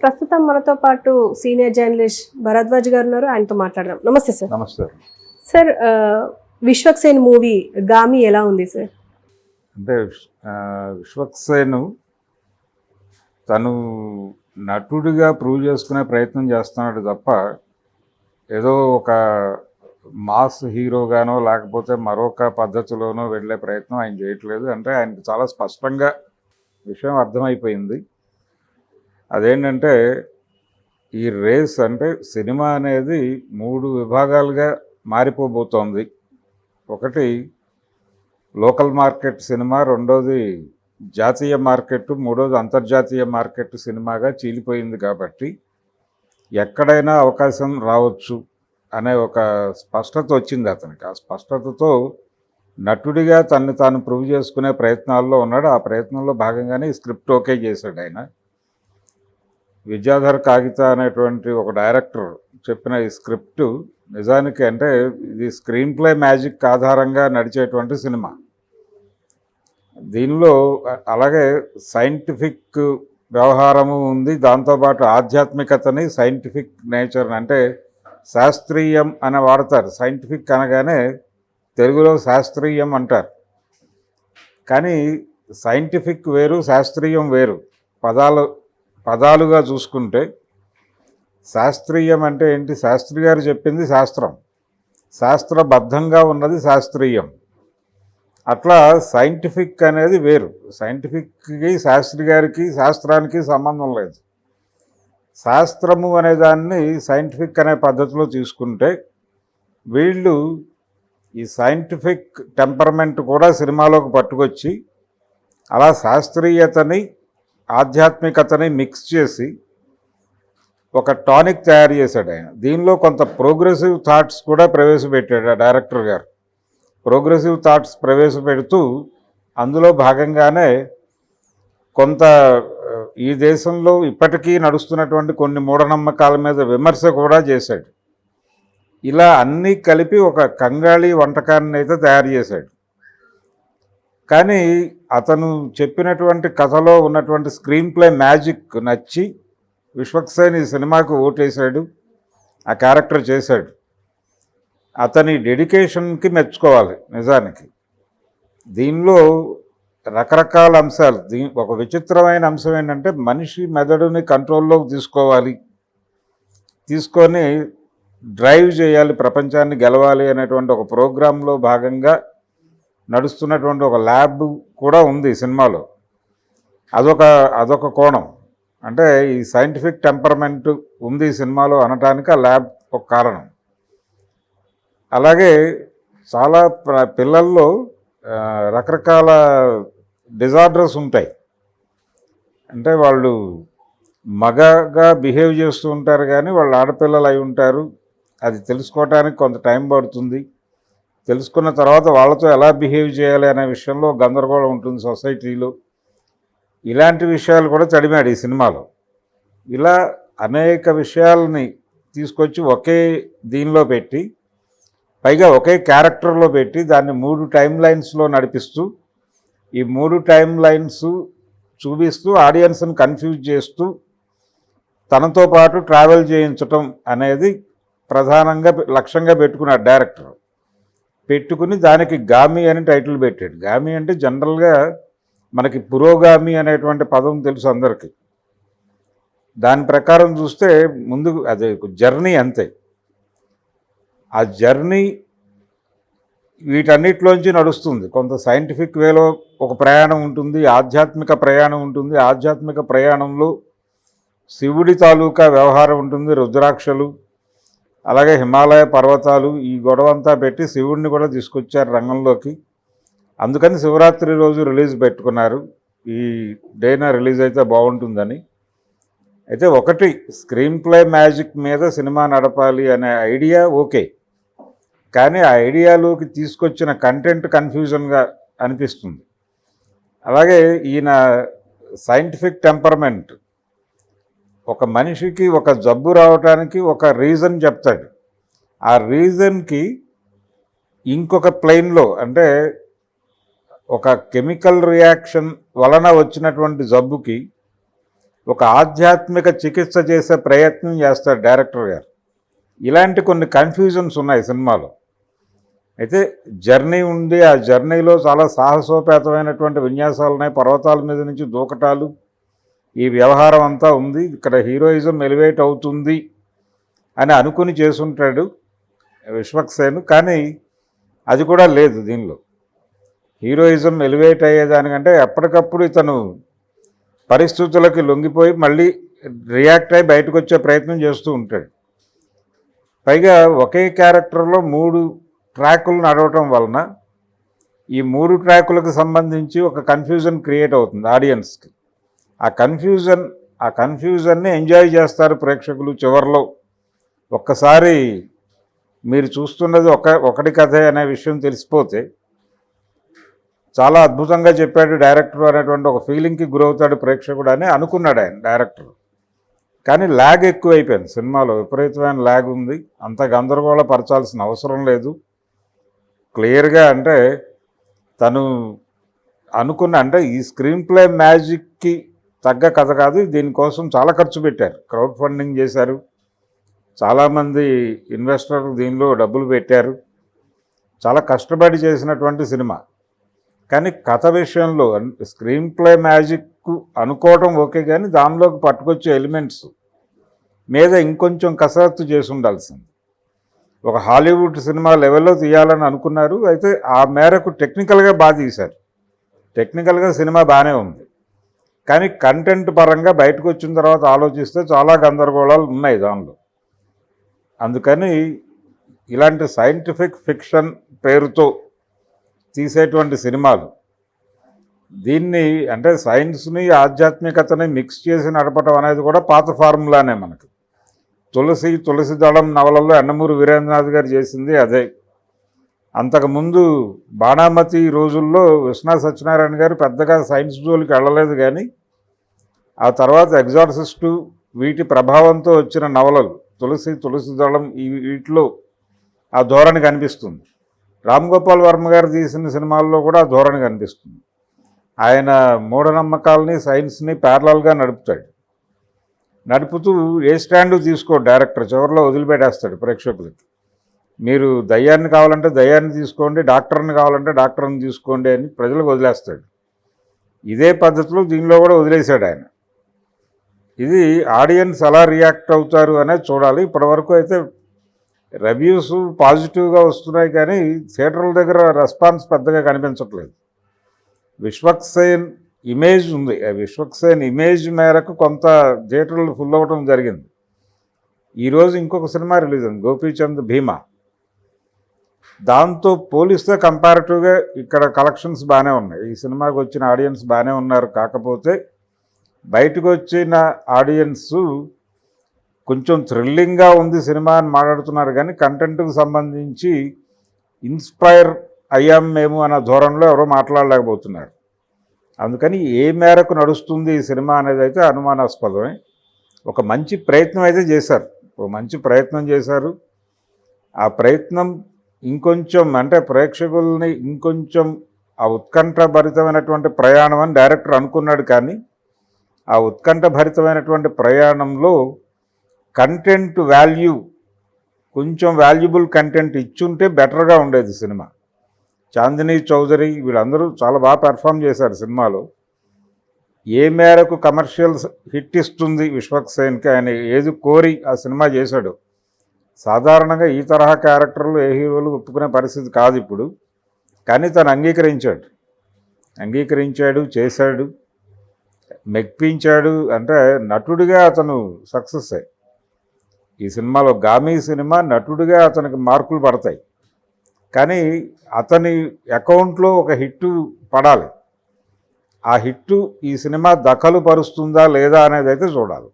ప్రస్తుతం మనతో పాటు సీనియర్ జర్నలిస్ట్ భరద్వాజ్ గారు ఉన్నారు. ఆయనతో మాట్లాడదాం. నమస్తే సార్. నమస్తే సార్, విశ్వక్సేన్ మూవీ గామి ఎలా ఉంది సార్? అంటే విశ్వక్సేన్ తను నటుడిగా ప్రూవ్ చేసుకునే ప్రయత్నం చేస్తున్నాడు తప్ప ఏదో ఒక మాస్ హీరోగానో లేకపోతే మరొక పద్ధతిలోనో వెళ్ళే ప్రయత్నం ఆయన చేయట్లేదు. అంటే ఆయనకు చాలా స్పష్టంగా విషయం అర్థమైపోయింది. అదేంటంటే ఈ రేస్ అంటే సినిమా అనేది 3 విభాగాలుగా మారిపోబోతోంది. ఒకటి లోకల్ మార్కెట్ సినిమా, రెండోది జాతీయ మార్కెట్, మూడోది అంతర్జాతీయ మార్కెట్ సినిమాగా చీలిపోయింది. కాబట్టి ఎక్కడైనా అవకాశం రావచ్చు అనే ఒక స్పష్టత వచ్చింది అతనికి. ఆ స్పష్టతతో నటుడిగా తనని తాను ప్రూవ్ చేసుకునే ప్రయత్నాల్లో ఉన్నాడు. ఆ ప్రయత్నంలో భాగంగానే ఈ స్క్రిప్ట్ ఓకే చేశాడు ఆయన. విద్యాధర్ కాగిత అనేటువంటి ఒక డైరెక్టర్ చెప్పిన ఈ స్క్రిప్టు నిజానికి అంటే ఇది స్క్రీన్ ప్లే మ్యాజిక్ ఆధారంగా నడిచేటువంటి సినిమా. దీనిలో అలాగే సైంటిఫిక్ వ్యవహారము ఉంది, దాంతోపాటు ఆధ్యాత్మికతని, సైంటిఫిక్ నేచర్ అంటే శాస్త్రీయం అని వాడతారు. సైంటిఫిక్ అనగానే తెలుగులో శాస్త్రీయం అంటారు. కానీ సైంటిఫిక్ వేరు, శాస్త్రీయం వేరు. పదాలుగా చూసుకుంటే శాస్త్రీయం అంటే ఏంటి? శాస్త్రి గారు చెప్పింది శాస్త్రం, శాస్త్రబద్ధంగా ఉన్నది శాస్త్రీయం. అట్లా సైంటిఫిక్ అనేది వేరు. సైంటిఫిక్కి శాస్త్రి గారికి శాస్త్రానికి సంబంధం లేదు. శాస్త్రము అనే దాన్ని సైంటిఫిక్ అనే పద్ధతిలో తీసుకుంటే వీళ్ళు ఈ సైంటిఫిక్ టెంపర్మెంట్ కూడా సినిమాలోకి పట్టుకొచ్చి అలా శాస్త్రీయతని ఆధ్యాత్మికతని మిక్స్ చేసి ఒక టానిక్ తయారు చేశాడు ఆయన. దీనిలో కొంత ప్రోగ్రెసివ్ థాట్స్ కూడా ప్రవేశపెట్టాడు ఆ డైరెక్టర్ గారు. ప్రోగ్రెసివ్ థాట్స్ ప్రవేశపెడుతూ అందులో భాగంగానే కొంత ఈ దేశంలో ఇప్పటికీ నడుస్తున్నటువంటి కొన్ని మూఢనమ్మకాల మీద విమర్శ కూడా చేశాడు. ఇలా అన్నీ కలిపి ఒక కంగాళీ వంటకాన్ని అయితే తయారు చేశాడు. కానీ అతను చెప్పినటువంటి కథలో ఉన్నటువంటి స్క్రీన్ ప్లే మ్యాజిక్ నచ్చి విశ్వక్సేన్ ఈ సినిమాకు ఓటేశాడు, ఆ క్యారెక్టర్ చేశాడు. అతని డెడికేషన్కి మెచ్చుకోవాలి. నిజానికి దీనిలో రకరకాల అంశాలు. ఒక విచిత్రమైన అంశం ఏంటంటే మనిషి మెదడుని కంట్రోల్లోకి తీసుకోవాలి, తీసుకొని డ్రైవ్ చేయాలి, ప్రపంచాన్ని గెలవాలి అనేటువంటి ఒక ప్రోగ్రాంలో భాగంగా నడుస్తున్నటువంటి ఒక ల్యాబ్ కూడా ఉంది సినిమాలో. అదొక కోణం. అంటే ఈ సైంటిఫిక్ టెంపర్మెంట్ ఉంది ఈ సినిమాలో అనటానికి ఆ ల్యాబ్ ఒక కారణం. అలాగే చాలా పిల్లల్లో రకరకాల డిజార్డర్స్ ఉంటాయి. అంటే వాళ్ళు మగగా బిహేవ్ చేస్తూ ఉంటారు కానీ వాళ్ళు ఆడపిల్లలు అయి ఉంటారు. అది తెలుసుకోవటానికి కొంత టైం పడుతుంది. తెలుసుకున్న తర్వాత వాళ్ళతో ఎలా బిహేవ్ చేయాలి అనే విషయంలో గందరగోళం ఉంటుంది సొసైటీలో. ఇలాంటి విషయాలు కూడా చదివాడు ఈ సినిమాలో. ఇలా అనేక విషయాలని తీసుకొచ్చి ఒకే దీనిలో పెట్టి, పైగా ఒకే క్యారెక్టర్లో పెట్టి దాన్ని 3 టైం లైన్స్లో నడిపిస్తూ, ఈ 3 టైం లైన్స్ చూపిస్తూ ఆడియన్స్ని కన్ఫ్యూజ్ చేస్తూ తనతో పాటు ట్రావెల్ చేయించటం అనేది ప్రధానంగా లక్ష్యంగా పెట్టుకున్నాడు డైరెక్టర్. పెట్టుకుని దానికి గామి అని టైటిల్ పెట్టాడు. గామి అంటే జనరల్గా మనకి పురోగామి అనేటువంటి పదం తెలుసు అందరికీ. దాని ప్రకారం చూస్తే ముందుకు అదే జర్నీ అంతే. ఆ జర్నీ వీటన్నిటిలోంచి నడుస్తుంది. కొంత సైంటిఫిక్ వేలో ఒక ప్రయాణం ఉంటుంది, ఆధ్యాత్మిక ప్రయాణం ఉంటుంది. ఆధ్యాత్మిక ప్రయాణంలో శివుడి తాలూకా వ్యవహారం ఉంటుంది, రుద్రాక్షలు, అలాగే హిమాలయ పర్వతాలు, ఈ గొడవంతా పెట్టి శివుడిని కూడా తీసుకొచ్చారు రంగంలోకి. అందుకని శివరాత్రి రోజు రిలీజ్ పెట్టుకున్నారు. ఈ డేన రిలీజ్ అయితే బాగుంటుందని. అయితే ఒకటి స్క్రీన్ ప్లే మ్యాజిక్ మీద సినిమా నడపాలి అనే ఐడియా ఓకే, కానీ ఆ ఐడియాలోకి తీసుకొచ్చిన కంటెంట్ కన్ఫ్యూజన్గా అనిపిస్తుంది. అలాగే ఈయన సైంటిఫిక్ టెంపర్మెంట్, ఒక మనిషికి ఒక జబ్బు రావడానికి ఒక రీజన్ చెప్తాడు. ఆ రీజన్కి ఇంకొక ప్లేన్లో అంటే ఒక కెమికల్ రియాక్షన్ వలన వచ్చినటువంటి జబ్బుకి ఒక ఆధ్యాత్మిక చికిత్స చేసే ప్రయత్నం చేస్తాడు డైరెక్టర్ గారు. ఇలాంటి కొన్ని కన్ఫ్యూజన్స్ ఉన్నాయి సినిమాలో. అయితే జర్నీ ఉంది, ఆ జర్నీలో చాలా సాహసోపేతమైనటువంటి విన్యాసాలు ఉన్నాయి, పర్వతాల మీద నుంచి దూకటాలు, ఈ వ్యవహారం అంతా ఉంది. ఇక్కడ హీరోయిజం ఎలివేట్ అవుతుంది అని అనుకుని చేసుంటాడు విశ్వక్సేన్, కానీ అది కూడా లేదు దీనిలో. హీరోయిజం ఎలివేట్ అయ్యేదానికంటే ఎప్పటికప్పుడు ఇతను పరిస్థితులకి లొంగిపోయి మళ్ళీ రియాక్ట్ అయ్యి బయటకు వచ్చే ప్రయత్నం చేస్తూ ఉంటాడు. పైగా ఒకే క్యారెక్టర్లో 3 ట్రాకులు నడవటం వలన ఈ 3 ట్రాకులకు సంబంధించి ఒక కన్ఫ్యూజన్ క్రియేట్ అవుతుంది ఆడియన్స్కి. ఆ కన్ఫ్యూజన్ని ఎంజాయ్ చేస్తారు ప్రేక్షకులు. చివరిలో ఒక్కసారి మీరు చూస్తున్నది ఒకటి కథే అనే విషయం తెలిసిపోతే చాలా అద్భుతంగా చెప్పాడు డైరెక్టర్ అనేటువంటి ఒక ఫీలింగ్కి గురవుతాడు ప్రేక్షకుడు అని అనుకున్నాడు ఆయన డైరెక్టర్. కానీ ల్యాగ్ ఎక్కువైపోయింది సినిమాలో, విపరీతమైన ల్యాగ్ ఉంది. అంత గందరగోళపరచాల్సిన అవసరం లేదు. క్లియర్గా అంటే తను అంటే ఈ స్క్రీన్ ప్లే మ్యాజిక్కి తగ్గ కథ కాదు, దీనికోసం చాలా ఖర్చు పెట్టారు, క్రౌడ్ ఫండింగ్ చేశారు, చాలామంది ఇన్వెస్టర్లు దీనిలో డబ్బులు పెట్టారు, చాలా కష్టపడి చేసినటువంటి సినిమా. కానీ కథ విషయంలో స్క్రీన్ ప్లే మ్యాజిక్ అనుకోవడం ఓకే, కానీ దానిలోకి పట్టుకొచ్చే ఎలిమెంట్స్ మీద ఇంకొంచెం కసరత్తు చేసి ఉండాల్సింది. ఒక హాలీవుడ్ సినిమా లెవెల్లో తీయాలని అనుకున్నారు, అయితే ఆ మేరకు టెక్నికల్గా బాగా తీశారు. టెక్నికల్గా సినిమా బాగానే ఉంది, కానీ కంటెంట్ పరంగా బయటకు వచ్చిన తర్వాత ఆలోచిస్తే చాలా గందరగోళాలు ఉన్నాయి దానిలో. అందుకని ఇలాంటి సైంటిఫిక్ ఫిక్షన్ పేరుతో తీసేటువంటి సినిమాలు, దీన్ని అంటే సైన్స్ని ఆధ్యాత్మికతని మిక్స్ చేసి నడపడం అనేది కూడా పాత ఫార్ములానే. మనకి తులసి దళం నవలలో యండమూరి వీరేంద్రనాథ్ గారు చేసింది అదే. అంతకుముందు బాణామతి రోజుల్లో విశ్వనాథ్ సత్యనారాయణ గారు పెద్దగా సైన్స్ జోలికి వెళ్ళలేదు, కానీ ఆ తర్వాత ఎగ్జార్సిస్టు వీటి ప్రభావంతో వచ్చిన నవలలు తులసి దళం వీటిలో ఆ ధోరణి కనిపిస్తుంది. రామ్ గోపాల్ వర్మ గారు తీసిన సినిమాల్లో కూడా ఆ ధోరణి కనిపిస్తుంది. ఆయన మూఢనమ్మకాలని సైన్స్ని ప్యారలల్గా నడుపుతూ ఏ స్టాండు తీసుకోడు డైరెక్టర్, చివరిలో వదిలిపెట్టేస్తాడు ప్రేక్షకులకి. మీరు దయ్యాన్ని కావాలంటే దయ్యాన్ని తీసుకోండి, డాక్టర్ని కావాలంటే డాక్టర్ని తీసుకోండి అని ప్రజలకు వదిలేస్తాడు. ఇదే పద్ధతిలో దీనిలో కూడా వదిలేశాడు ఆయన. ఇది ఆడియన్స్ ఎలా రియాక్ట్ అవుతారు అనేది చూడాలి. ఇప్పటివరకు అయితే రివ్యూస్ పాజిటివ్గా వస్తున్నాయి, కానీ థియేటర్ల దగ్గర రెస్పాన్స్ పెద్దగా కనిపించట్లేదు. విశ్వక్సేన్ ఇమేజ్ ఉంది, ఆ విశ్వక్సేన్ ఇమేజ్ మేరకు కొంత థియేటర్లు ఫుల్ అవ్వడం జరిగింది. ఈరోజు ఇంకొక సినిమా రిలీజ్ అయింది, గోపీచంద్ భీమా. దాంతో పోలిస్తే కంపారిటివ్గా ఇక్కడ కలెక్షన్స్ బాగానే ఉన్నాయి, ఈ సినిమాకి వచ్చిన ఆడియన్స్ బాగానే ఉన్నారు. కాకపోతే బయటకు వచ్చిన ఆడియన్స్ కొంచెం థ్రిల్లింగ్గా ఉంది సినిమా అని మాట్లాడుతున్నారు, కానీ కంటెంట్కి సంబంధించి ఇన్స్పైర్ అయ్యాం మేము అన్న ధోరణిలో ఎవరో మాట్లాడలేకపోతున్నారు. అందుకని ఏ మేరకు నడుస్తుంది ఈ సినిమా అనేది అయితే అనుమానాస్పదమే. ఒక మంచి ప్రయత్నం అయితే చేశారు, ఆ ప్రయత్నం ఇంకొంచెం అంటే ప్రేక్షకుల్ని ఇంకొంచెం ఆ ఉత్కంఠభరితమైనటువంటి ప్రయాణం అని డైరెక్టర్ అనుకున్నాడు, కానీ ఆ ఉత్కంఠభరితమైనటువంటి ప్రయాణంలో కంటెంట్ వాల్యూ, కొంచెం వాల్యుబుల్ కంటెంట్ ఇచ్చుంటే బెటర్గా ఉండేది సినిమా. చాందినీ చౌదరి వీళ్ళందరూ చాలా బాగా పెర్ఫామ్ చేశారు సినిమాలో. ఏ మేరకు కమర్షియల్స్ హిట్ ఇస్తుంది విశ్వక్సేన్కి, ఆయన ఏది కోరి ఆ సినిమా చేశాడు. సాధారణంగా ఈ తరహా క్యారెక్టర్లు ఏ హీరోలు ఒప్పుకునే పరిస్థితి కాదు ఇప్పుడు, కానీ తను అంగీకరించాడు, చేశాడు, మెప్పించాడు. అంటే నటుడిగా అతను సక్సెస్. ఈ సినిమాలో గామీ సినిమా నటుడిగా అతనికి మార్కులు పడతాయి, కానీ అతని అకౌంట్లో ఒక హిట్టు పడాలి. ఆ హిట్టు ఈ సినిమా దఖలు పరుస్తుందా లేదా అనేది అయితే చూడాలి.